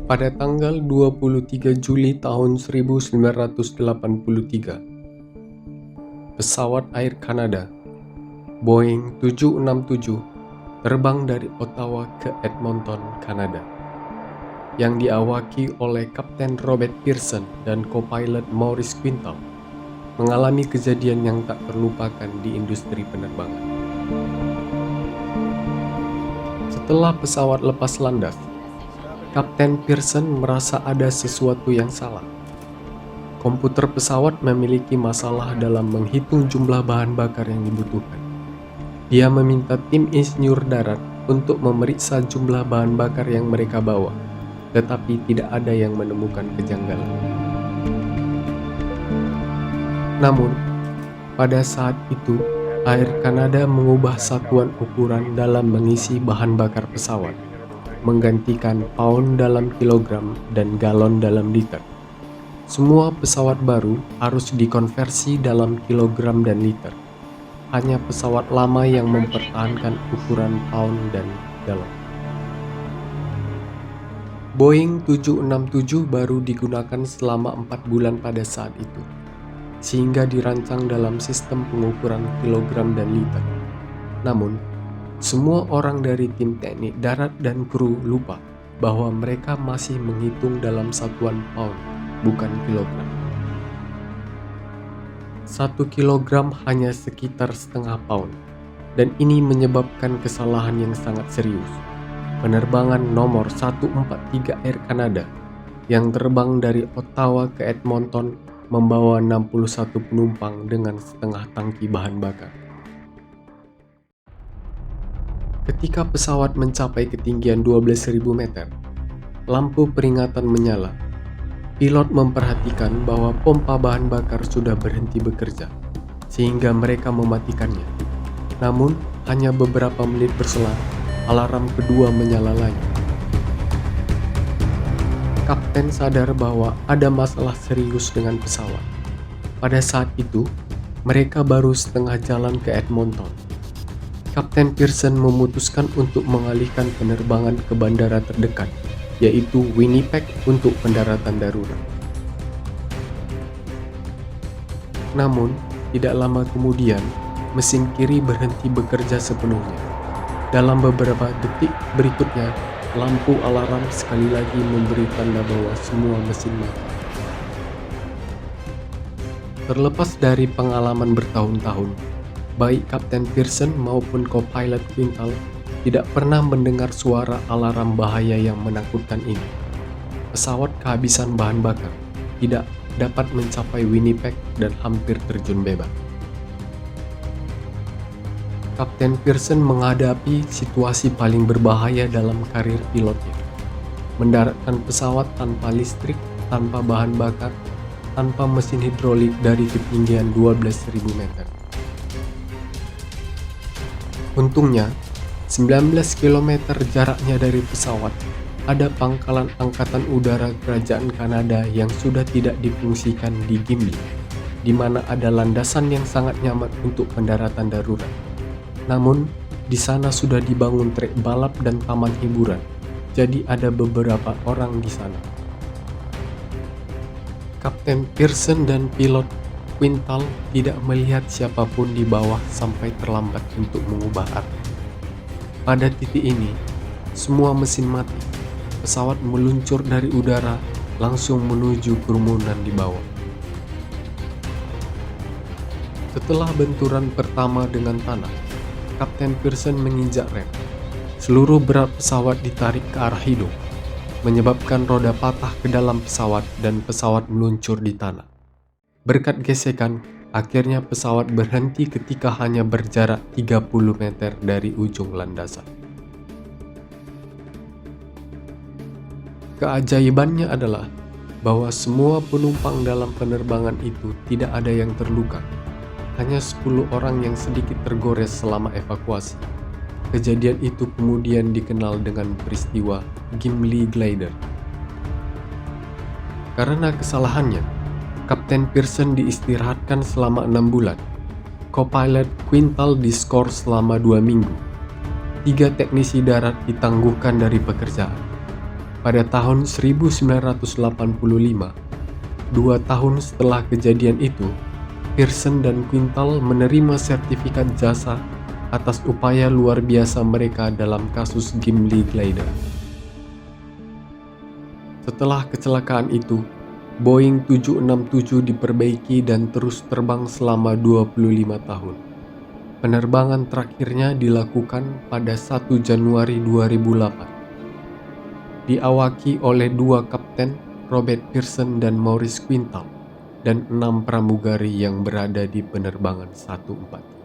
Pada tanggal 23 Juli tahun 1983, pesawat Air Canada Boeing 767 terbang dari Ottawa ke Edmonton, Kanada, yang diawaki oleh Kapten Robert Pearson dan co-pilot Maurice Quintal, mengalami kejadian yang tak terlupakan di industri penerbangan. Setelah pesawat lepas landas, Kapten Pearson merasa ada sesuatu yang salah. Komputer pesawat memiliki masalah dalam menghitung jumlah bahan bakar yang dibutuhkan. Dia meminta tim insinyur darat untuk memeriksa jumlah bahan bakar yang mereka bawa, tetapi tidak ada yang menemukan kejanggalan. Namun, pada saat itu, Air Canada mengubah satuan ukuran dalam mengisi bahan bakar pesawat, menggantikan pound dalam kilogram dan galon dalam liter. Semua pesawat baru harus dikonversi dalam kilogram dan liter. Hanya pesawat lama yang mempertahankan ukuran pound dan galon. Boeing 767 baru digunakan selama 4 bulan pada saat itu, sehingga dirancang dalam sistem pengukuran kilogram dan liter. Namun, semua orang dari tim teknik darat dan kru lupa bahwa mereka masih menghitung dalam satuan pound, bukan kilogram. 1 kilogram hanya sekitar setengah pound, dan ini menyebabkan kesalahan yang sangat serius. Penerbangan nomor 143 Air Canada yang terbang dari Ottawa ke Edmonton membawa 61 penumpang dengan setengah tangki bahan bakar. Ketika pesawat mencapai ketinggian 12.000 meter, lampu peringatan menyala. Pilot memperhatikan bahwa pompa bahan bakar sudah berhenti bekerja, sehingga mereka mematikannya. Namun, hanya beberapa menit berselang, alarm kedua menyala lagi. Kapten sadar bahwa ada masalah serius dengan pesawat. Pada saat itu, mereka baru setengah jalan ke Edmonton. Kapten Pearson memutuskan untuk mengalihkan penerbangan ke bandara terdekat, yaitu Winnipeg untuk pendaratan darurat. Namun, tidak lama kemudian, mesin kiri berhenti bekerja sepenuhnya. Dalam beberapa detik berikutnya, lampu alarm sekali lagi memberi tanda bahwa semua mesin mati. Terlepas dari pengalaman bertahun-tahun, baik Kapten Pearson maupun co-pilot Quintal tidak pernah mendengar suara alarm bahaya yang menakutkan ini. Pesawat kehabisan bahan bakar, tidak dapat mencapai Winnipeg dan hampir terjun bebas. Kapten Pearson menghadapi situasi paling berbahaya dalam karir pilotnya. Mendaratkan pesawat tanpa listrik, tanpa bahan bakar, tanpa mesin hidrolik dari ketinggian 12.000 meter. Untungnya, 19 km jaraknya dari pesawat, ada pangkalan angkatan udara kerajaan Kanada yang sudah tidak difungsikan di Gimli, di mana ada landasan yang sangat nyaman untuk pendaratan darurat. Namun, di sana sudah dibangun trek balap dan taman hiburan, jadi ada beberapa orang di sana. Kapten Pearson dan pilot Quintal tidak melihat siapapun di bawah sampai terlambat untuk mengubah arah. Pada titik ini, semua mesin mati. Pesawat meluncur dari udara langsung menuju kerumunan di bawah. Setelah benturan pertama dengan tanah, Kapten Pearson menginjak rem. Seluruh berat pesawat ditarik ke arah hidung, menyebabkan roda patah ke dalam pesawat dan pesawat meluncur di tanah. Berkat gesekan, akhirnya pesawat berhenti ketika hanya berjarak 30 meter dari ujung landasan. Keajaibannya adalah bahwa semua penumpang dalam penerbangan itu tidak ada yang terluka. Hanya 10 orang yang sedikit tergores selama evakuasi. Kejadian itu kemudian dikenal dengan peristiwa Gimli Glider. Karena kesalahannya, Kapten Pearson diistirahatkan selama 6 bulan. Co-pilot Quintal diskor selama 2 minggu. 3 teknisi darat ditangguhkan dari pekerjaan. Pada tahun 1985, 2 tahun setelah kejadian itu, Pearson dan Quintal menerima sertifikat jasa atas upaya luar biasa mereka dalam kasus Gimli Glider. Setelah kecelakaan itu, Boeing 767 diperbaiki dan terus terbang selama 25 tahun. Penerbangan terakhirnya dilakukan pada 1 Januari 2008. Diawaki oleh 2 kapten, Robert Pearson dan Maurice Quintal, dan 6 pramugari yang berada di penerbangan 143.